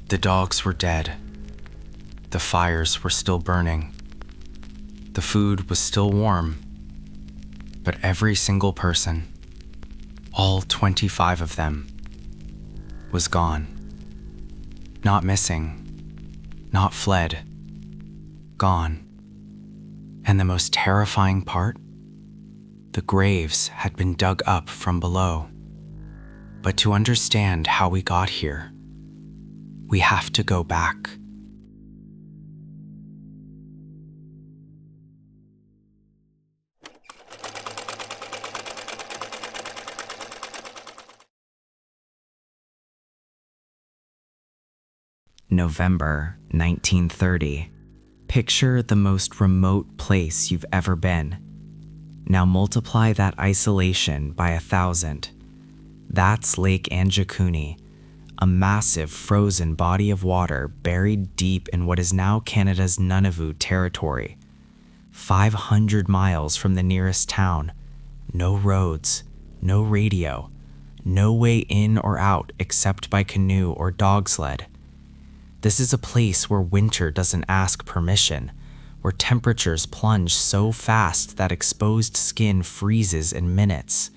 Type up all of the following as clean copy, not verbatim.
The dogs were dead. The fires were still burning. The food was still warm. But every single person, all 25 of them, was gone. Not missing, not fled, gone. And the most terrifying part? The graves had been dug up from below. But to understand how we got here, we have to go back. November 1930. Picture the most remote place you've ever been. Now multiply that isolation by 1,000. That's Lake Anjikuni, a massive frozen body of water buried deep in what is now Canada's Nunavut territory. 500 miles from the nearest town, no roads, no radio, no way in or out except by canoe or dog sled. This is a place where winter doesn't ask permission, where temperatures plunge so fast that exposed skin freezes in minutes.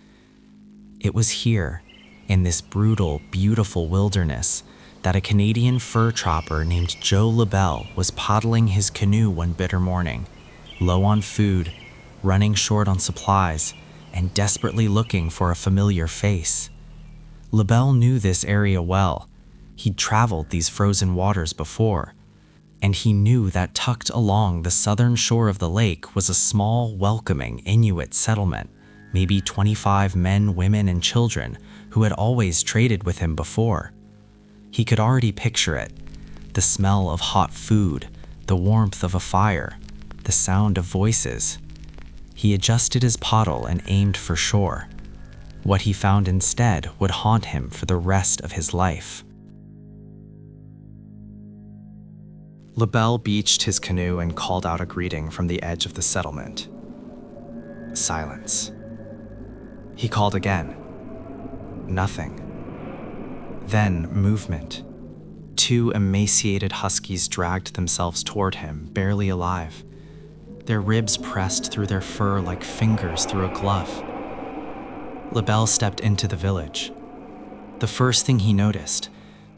It was here, in this brutal, beautiful wilderness, that a Canadian fur trapper named Joe LaBelle was paddling his canoe one bitter morning, low on food, running short on supplies, and desperately looking for a familiar face. LaBelle knew this area well. He'd traveled these frozen waters before, and he knew that tucked along the southern shore of the lake was a small, welcoming Inuit settlement, maybe 25 men, women, and children who had always traded with him before. He could already picture it: the smell of hot food, the warmth of a fire, the sound of voices. He adjusted his paddle and aimed for shore. What he found instead would haunt him for the rest of his life. LaBelle beached his canoe and called out a greeting from the edge of the settlement. Silence. He called again. Nothing. Then movement. 2 emaciated huskies dragged themselves toward him, barely alive. Their ribs pressed through their fur like fingers through a glove. LaBelle stepped into the village. The first thing he noticed,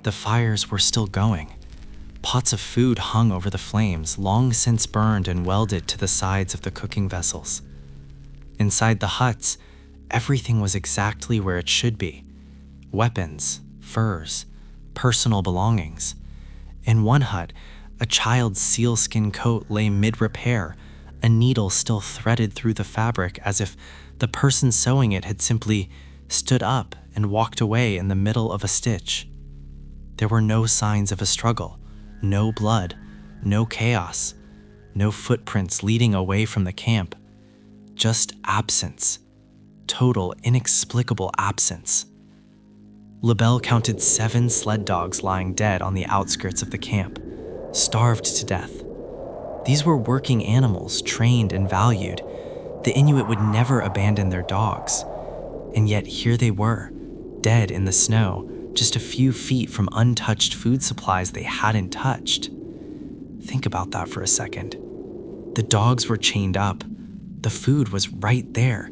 the fires were still going. Pots of food hung over the flames, long since burned and welded to the sides of the cooking vessels. Inside the huts, everything was exactly where it should be. Weapons, furs, personal belongings. In one hut, a child's sealskin coat lay mid-repair, a needle still threaded through the fabric as if the person sewing it had simply stood up and walked away in the middle of a stitch. There were no signs of a struggle. No blood, no chaos, no footprints leading away from the camp. Just absence. Total, inexplicable absence. LaBelle counted 7 sled dogs lying dead on the outskirts of the camp, starved to death. These were working animals, trained and valued. The Inuit would never abandon their dogs. And yet here they were, dead in the snow, just a few feet from untouched food supplies they hadn't touched. Think about that for a second. The dogs were chained up. The food was right there,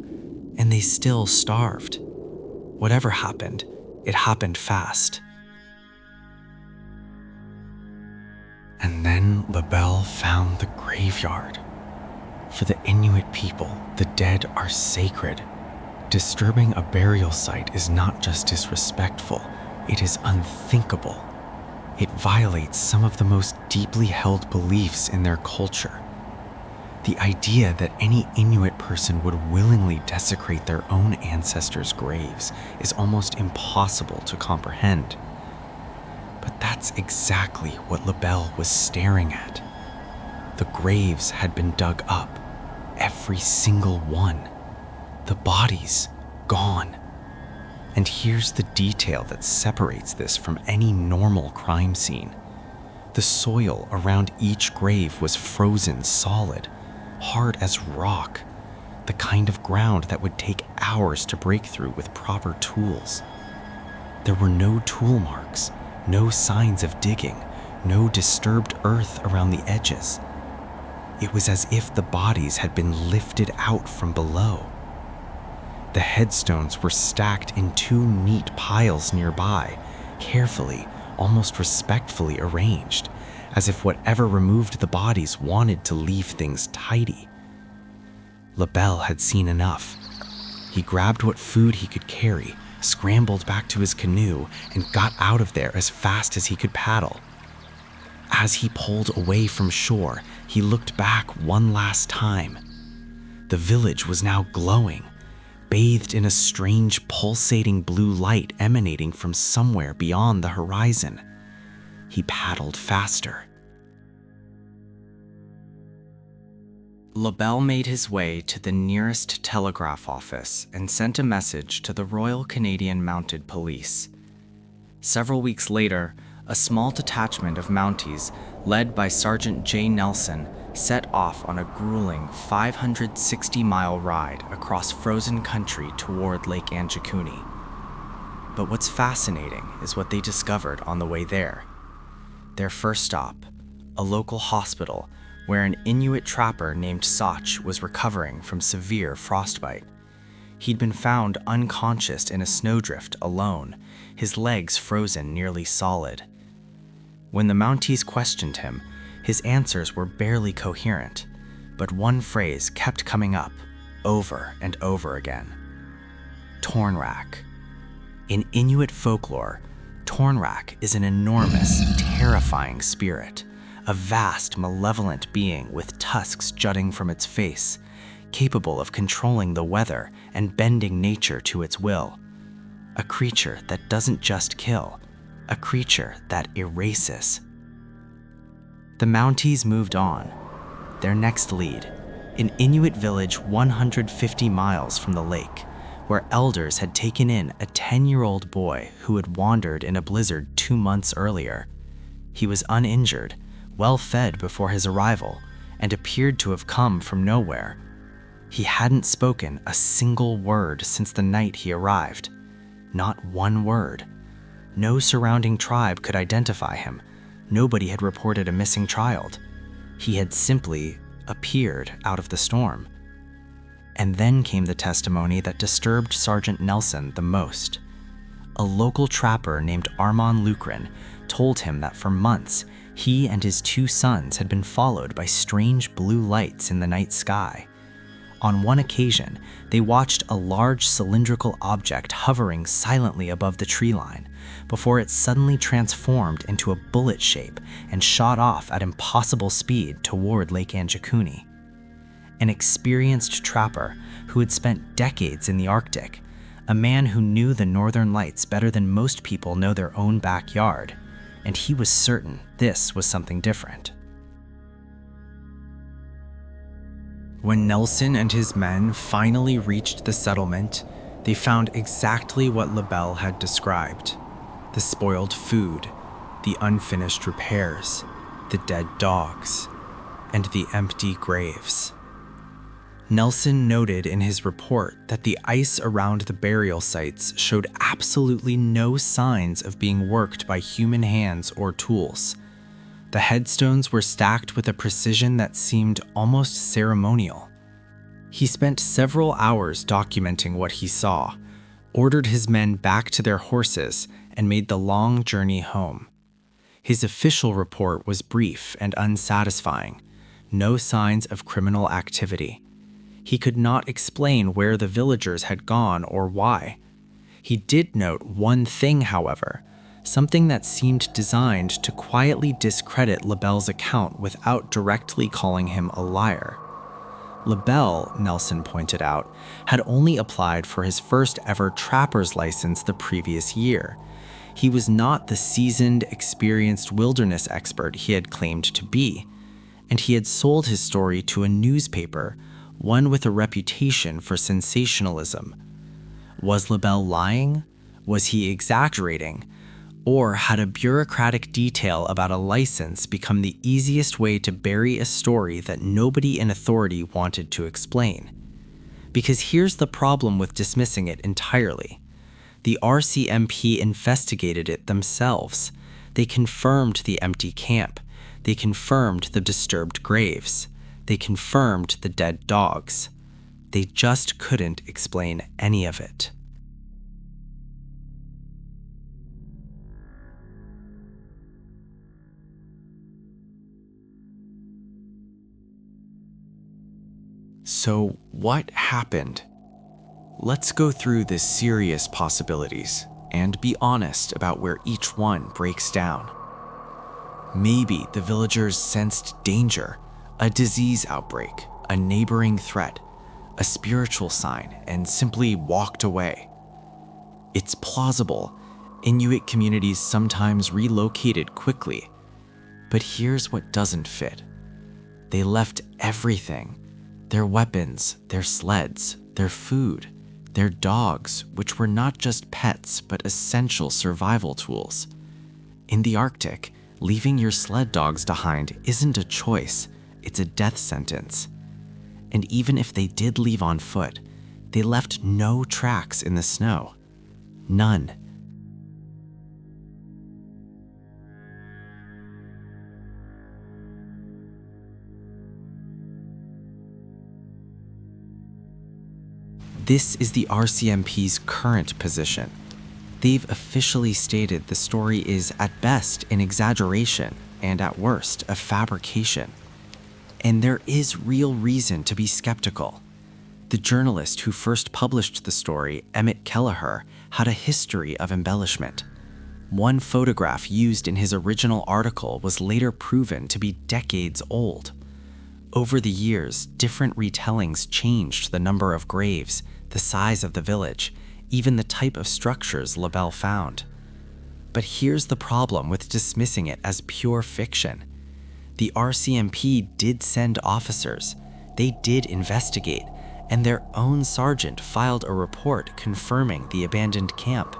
and they still starved. Whatever happened, it happened fast. And then LaBelle found the graveyard. For the Inuit people, the dead are sacred. Disturbing a burial site is not just disrespectful, it is unthinkable. It violates some of the most deeply held beliefs in their culture. The idea that any Inuit person would willingly desecrate their own ancestors' graves is almost impossible to comprehend. But that's exactly what LaBelle was staring at. The graves had been dug up, every single one. The bodies gone. And here's the detail that separates this from any normal crime scene. The soil around each grave was frozen solid, hard as rock, the kind of ground that would take hours to break through with proper tools. There were no tool marks, No signs of digging, no disturbed earth around the edges. It was as if the bodies had been lifted out from below. The headstones were stacked in two neat piles nearby, carefully, almost respectfully arranged, as if whatever removed the bodies wanted to leave things tidy. LaBelle had seen enough. He grabbed what food he could carry, scrambled back to his canoe, and got out of there as fast as he could paddle. As he pulled away from shore, he looked back one last time. The village was now glowing, bathed in a strange pulsating blue light emanating from somewhere beyond the horizon. He paddled faster. LaBelle made his way to the nearest telegraph office and sent a message to the Royal Canadian Mounted Police. Several weeks later, a small detachment of Mounties, led by Sergeant J. Nelson, set off on a grueling 560-mile ride across frozen country toward Lake Anjikuni. But what's fascinating is what they discovered on the way there. Their first stop, a local hospital where an Inuit trapper named Sach was recovering from severe frostbite. He'd been found unconscious in a snowdrift alone, his legs frozen nearly solid. When the Mounties questioned him, his answers were barely coherent, but one phrase kept coming up, over and over again. Tornrak. In Inuit folklore, Tornrak is an enormous, terrifying spirit, a vast, malevolent being with tusks jutting from its face, capable of controlling the weather and bending nature to its will. A creature that doesn't just kill, a creature that erases. The Mounties moved on. Their next lead, an Inuit village 150 miles from the lake, where elders had taken in a 10-year-old boy who had wandered in a blizzard 2 months earlier. He was uninjured, well-fed before his arrival, and appeared to have come from nowhere. He hadn't spoken a single word since the night he arrived. Not one word. No surrounding tribe could identify him. Nobody had reported a missing child. He had simply appeared out of the storm. And then came the testimony that disturbed Sergeant Nelson the most. A local trapper named Armand Lucrin told him that for months, he and his 2 sons had been followed by strange blue lights in the night sky. On one occasion, they watched a large cylindrical object hovering silently above the tree line before it suddenly transformed into a bullet shape and shot off at impossible speed toward Lake Anjikuni. An experienced trapper who had spent decades in the Arctic, a man who knew the northern lights better than most people know their own backyard, and he was certain this was something different. When Nelson and his men finally reached the settlement, they found exactly what LaBelle had described: the spoiled food, the unfinished repairs, the dead dogs, and the empty graves. Nelson noted in his report that the ice around the burial sites showed absolutely no signs of being worked by human hands or tools. The headstones were stacked with a precision that seemed almost ceremonial. He spent several hours documenting what he saw, ordered his men back to their horses, and made the long journey home. His official report was brief and unsatisfying. No signs of criminal activity. He could not explain where the villagers had gone or why. He did note one thing, however, something that seemed designed to quietly discredit LaBelle's account without directly calling him a liar. LaBelle, Nelson pointed out, had only applied for his first ever trapper's license the previous year. He was not the seasoned, experienced wilderness expert he had claimed to be, and he had sold his story to a newspaper, one with a reputation for sensationalism. Was LaBelle lying? Was he exaggerating? Or had a bureaucratic detail about a license become the easiest way to bury a story that nobody in authority wanted to explain? Because here's the problem with dismissing it entirely. The RCMP investigated it themselves. They confirmed the empty camp. They confirmed the disturbed graves. They confirmed the dead dogs. They just couldn't explain any of it. So, what happened? Let's go through the serious possibilities and be honest about where each one breaks down. Maybe the villagers sensed danger, a disease outbreak, a neighboring threat, a spiritual sign, and simply walked away. It's plausible. Inuit communities sometimes relocated quickly. But here's what doesn't fit. They left everything: their weapons, their sleds, their food, their dogs, which were not just pets but essential survival tools. In the Arctic, leaving your sled dogs behind isn't a choice, it's a death sentence. And even if they did leave on foot, they left no tracks in the snow. None. This is the RCMP's current position. They've officially stated the story is at best an exaggeration and at worst a fabrication. And there is real reason to be skeptical. The journalist who first published the story, Emmett Kelleher, had a history of embellishment. One photograph used in his original article was later proven to be decades old. Over the years, different retellings changed the number of graves, the size of the village, even the type of structures LaBelle found. But here's the problem with dismissing it as pure fiction. The RCMP did send officers, they did investigate, and their own sergeant filed a report confirming the abandoned camp.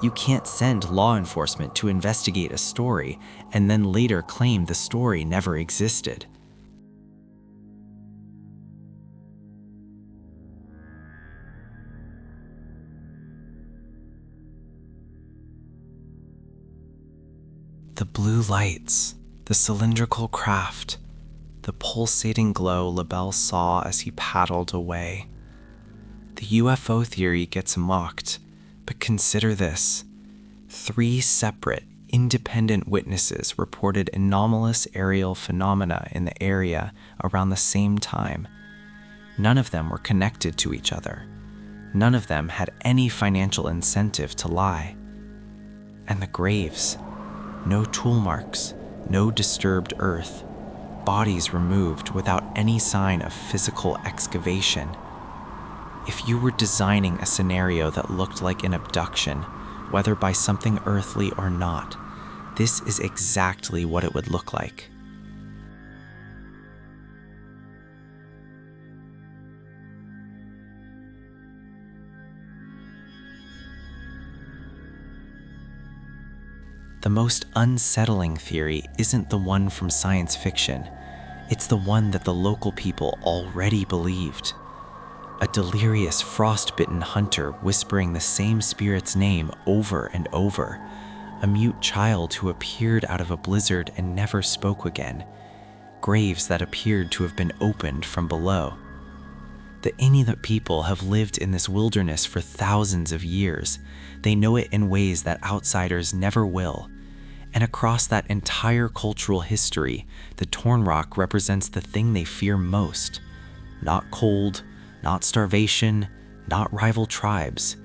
You can't send law enforcement to investigate a story and then later claim the story never existed. The blue lights, the cylindrical craft, the pulsating glow LaBelle saw as he paddled away. The UFO theory gets mocked, but consider this. 3 separate, independent witnesses reported anomalous aerial phenomena in the area around the same time. None of them were connected to each other. None of them had any financial incentive to lie. And the graves. No tool marks, no disturbed earth, bodies removed without any sign of physical excavation. If you were designing a scenario that looked like an abduction, whether by something earthly or not, this is exactly what it would look like. The most unsettling theory isn't the one from science fiction. It's the one that the local people already believed. A delirious, frost-bitten hunter whispering the same spirit's name over and over. A mute child who appeared out of a blizzard and never spoke again. Graves that appeared to have been opened from below. The Inuit people have lived in this wilderness for thousands of years. They know it in ways that outsiders never will. And across that entire cultural history, the Tornrak represents the thing they fear most. Not cold, not starvation, not rival tribes.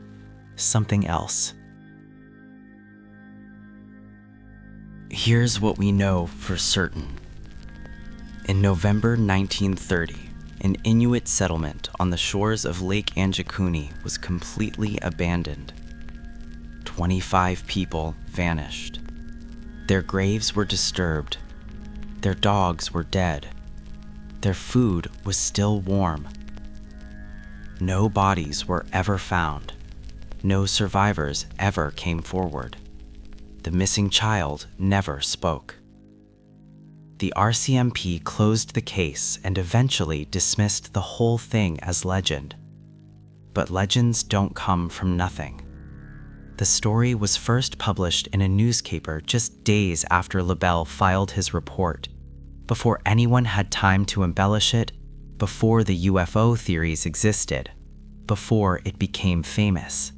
Something else. Here's what we know for certain. In November 1930, an Inuit settlement on the shores of Lake Anjikuni was completely abandoned. 25 people vanished. Their graves were disturbed. Their dogs were dead. Their food was still warm. No bodies were ever found. No survivors ever came forward. The missing child never spoke. The RCMP closed the case and eventually dismissed the whole thing as legend. But legends don't come from nothing. the story was first published in a newspaper just days after LaBelle filed his report, before anyone had time to embellish it, before the UFO theories existed, before it became famous.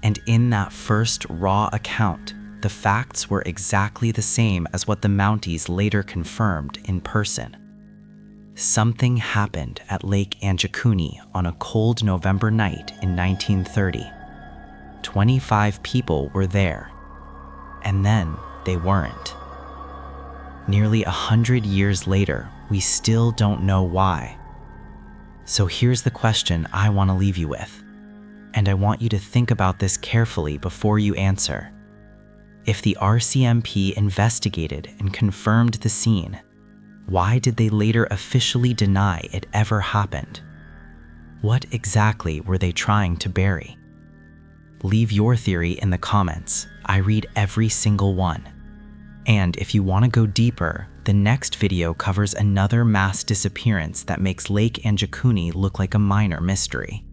And in that first raw account, the facts were exactly the same as what the Mounties later confirmed in person. Something happened at Lake Anjikuni on a cold November night in 1930. 25 people were there, and then they weren't. Nearly 100 years later, we still don't know why. So here's the question I want to leave you with, and I want you to think about this carefully before you answer. If the RCMP investigated and confirmed the scene, why did they later officially deny it ever happened? What exactly were they trying to bury? Leave your theory in the comments. I read every single one. And if you want to go deeper, the next video covers another mass disappearance that makes Lake Anjikuni look like a minor mystery.